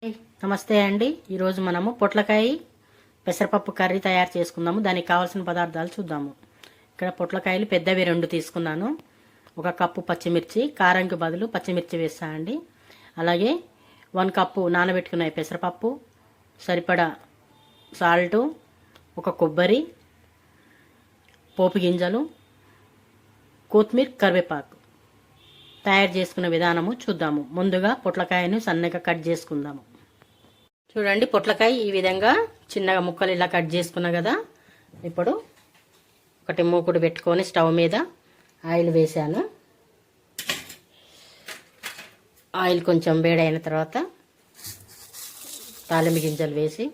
నమస్తే అండి. ఈరోజు మనము పొట్లకాయ పెసరపప్పు కర్రీ తయారు చేసుకుందాము. దానికి కావాల్సిన పదార్థాలు చూద్దాము. ఇక్కడ పొట్లకాయలు పెద్దవి 2 తీసుకున్నాను. 1 కప్పు పచ్చిమిర్చి, కారంకి బదులు పచ్చిమిర్చి వేస్తానండి. అలాగే 1 కప్పు నానబెట్టుకున్న పెసరపప్పు, సరిపడా సాల్టు, 1 కొబ్బరి, పోపు గింజలు, కొత్తిమీర, కరివేపాకు. తయారు చేసుకున్న విధానము చూద్దాము. ముందుగా పొట్లకాయను సన్నగా కట్ చేసుకుందాము. చూడండి, పొట్లకాయ ఈ విధంగా చిన్నగా ముక్కలు ఇలా కట్ చేసుకున్నా కదా. ఇప్పుడు ఒకటి మూకుడు పెట్టుకొని స్టవ్ మీద ఆయిల్ వేసాను. ఆయిల్ కొంచెం వేడైన తర్వాత తాలింపు గింజలు వేసి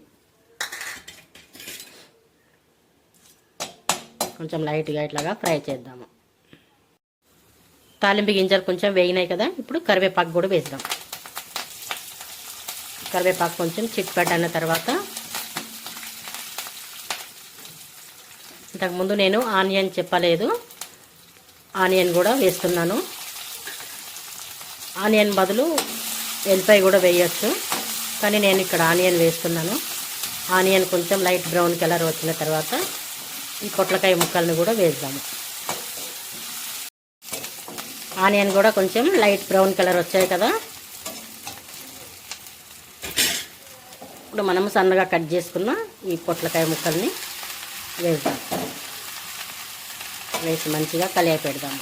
కొంచెం లైట్గా ఇట్లాగా ఫ్రై చేద్దాము. తాలింపు గింజలు కొంచెం వేగినాయి కదా. ఇప్పుడు కరివేపాకు కూడా వేద్దాం. కరివేపాకు కొంచెం చిట్పట్ అన్న తర్వాత ఇంతకుముందు నేను ఆనియన్ చెప్పలేదు, ఆనియన్ కూడా వేస్తున్నాను. ఆనియన్ బదులు ఎల్లిపాయ కూడా వేయచ్చు, కానీ నేను ఇక్కడ ఆనియన్ వేస్తున్నాను. ఆనియన్ కొంచెం లైట్ బ్రౌన్ కలర్ వచ్చిన తర్వాత ఈ పొట్లకాయ ముక్కలను కూడా వేద్దాము. ఆనియన్ కూడా కొంచెం లైట్ బ్రౌన్ కలర్ వచ్చాయి కదా. ఇప్పుడు మనం సన్నగా కట్ చేసుకున్న ఈ పొట్లకాయ ముక్కల్ని వేద్దాం. వేసి మంచిగా కలియపెడదాము.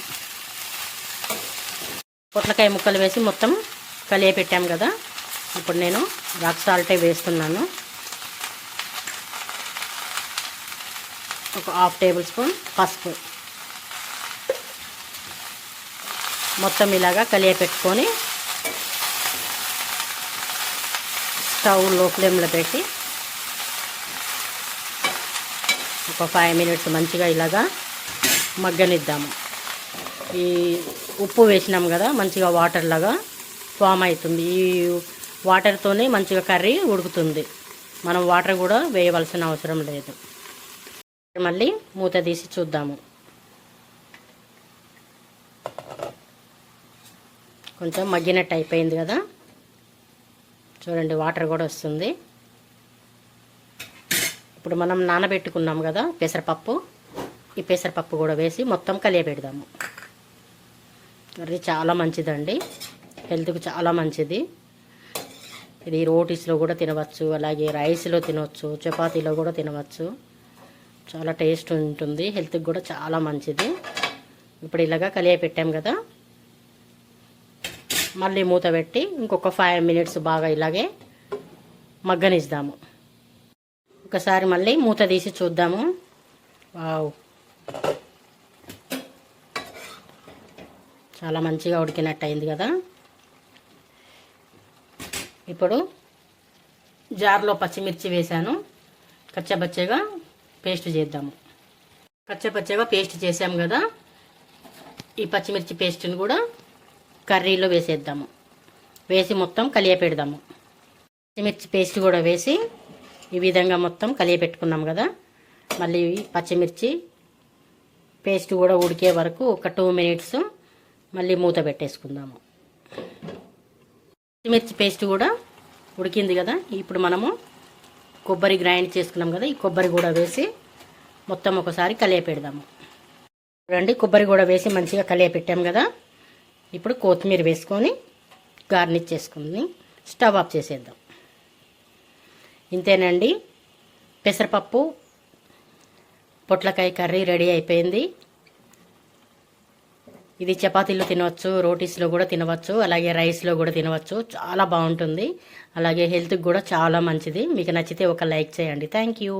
పొట్లకాయ ముక్కలు వేసి మొత్తం కలియపెట్టాం కదా. ఇప్పుడు నేను రాక్ సాల్ట్ వేస్తున్నాను. 1 ½ టేబుల్ స్పూన్ పసుపు. మొత్తం ఇలాగా కలియపెట్టుకొని స్టవ్ లో ఫ్లేమ్లో పెట్టి ఒక 5 మినిట్స్ మంచిగా ఇలాగా మగ్గనిద్దాము. ఈ ఉప్పు వేసినాం కదా, మంచిగా వాటర్ లాగా ఫామ్ అవుతుంది. ఈ వాటర్తోనే మంచిగా కర్రీ ఉడుకుతుంది. మనం వాటర్ కూడా వేయవలసిన అవసరం లేదు. మళ్ళీ మూత తీసి చూద్దాము. కొంచెం మగ్గినట్టు అయిపోయింది కదా. చూడండి, వాటర్ కూడా వస్తుంది. ఇప్పుడు మనం నానబెట్టుకున్నాం కదా పెసరపప్పు, ఈ పెసరపప్పు కూడా వేసి మొత్తం కలియపెడదాము. కర్రీ చాలా మంచిదండి, హెల్త్కి చాలా మంచిది. ఇది రోటీస్లో కూడా తినవచ్చు, అలాగే రైస్లో తినవచ్చు, చపాతీలో కూడా తినవచ్చు. చాలా టేస్ట్ ఉంటుంది, హెల్త్కి కూడా చాలా మంచిది. ఇప్పుడు ఇలాగా కలియపెట్టాం కదా. మళ్ళీ మూత పెట్టి ఇంకొక 5 మినిట్స్ బాగా ఇలాగే మగ్గనిద్దాము. ఒకసారి మళ్ళీ మూత తీసి చూద్దాము. వావ్, చాలా మంచిగా ఉడికినట్టు అయింది కదా. ఇప్పుడు జార్లో పచ్చిమిర్చి వేసాను. కచ్చపచ్చగా పేస్ట్ చేద్దాము. కచ్చపచ్చగా పేస్ట్ చేసాము కదా. ఈ పచ్చిమిర్చి పేస్ట్ని కూడా కర్రీలో వేసేద్దాము. వేసి మొత్తం కలియపెడదాము. పచ్చిమిర్చి పేస్ట్ కూడా వేసి ఈ విధంగా మొత్తం కలియపెట్టుకున్నాం కదా. మళ్ళీ పచ్చిమిర్చి పేస్ట్ కూడా ఉడికే వరకు ఒక 2 మినిట్స్ మళ్ళీ మూత పెట్టేసుకుందాము. పచ్చిమిర్చి పేస్ట్ కూడా ఉడికింది కదా. ఇప్పుడు మనము కొబ్బరి గ్రైండ్ చేసుకున్నాం కదా, ఈ కొబ్బరి కూడా వేసి మొత్తం ఒకసారి కలియపెడదాము. చూడండి, కొబ్బరి కూడా వేసి మంచిగా కలియపెట్టాం కదా. ఇప్పుడు కొత్తిమీర వేసుకొని గార్నిష్ చేసుకుని స్టవ్ ఆఫ్ చేసేద్దాం. ఇంతేనండి, పెసరపప్పు పొట్లకాయ కర్రీ రెడీ అయిపోయింది. ఇది చపాతీలో తినవచ్చు, రోటీస్లో కూడా తినవచ్చు, అలాగే రైస్లో కూడా తినవచ్చు. చాలా బాగుంటుంది, అలాగే హెల్త్కి కూడా చాలా మంచిది. మీకు నచ్చితే ఒక లైక్ చేయండి. Thank you.